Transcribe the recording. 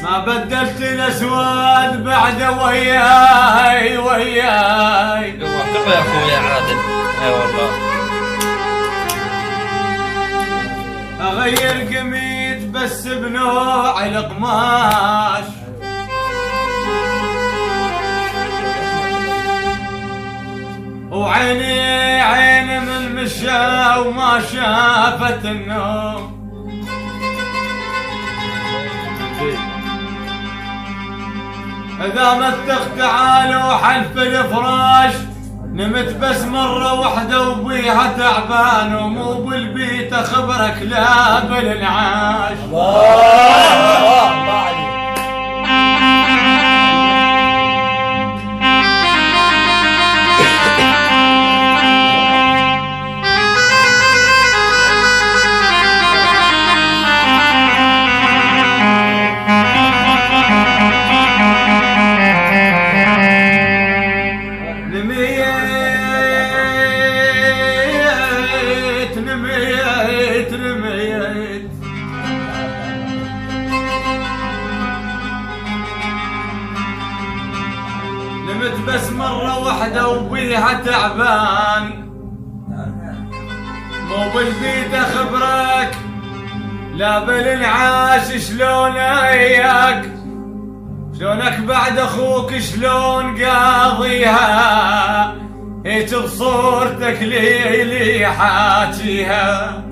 ما بدلت الاسود بعد وياي وياي. تقوى يا اخويا عادل. اي والله. اغير قميت بس بنوع القماش، وعيني عين من مشى وما شافت النوم. إذا متخ تعالوا حلف الفراش، نمت بس مرة وحدة وبيها تعبان، ومو بالبيت أخبرك لا بالانعاش. نميت نمت بس مرة واحدة وبيها تعبان، مو بالبيت اخبرك لا بالانعاش. شلون اياك شلونك بعد اخوك شلون قاضيها، هيك بصورتك لي حاجيها.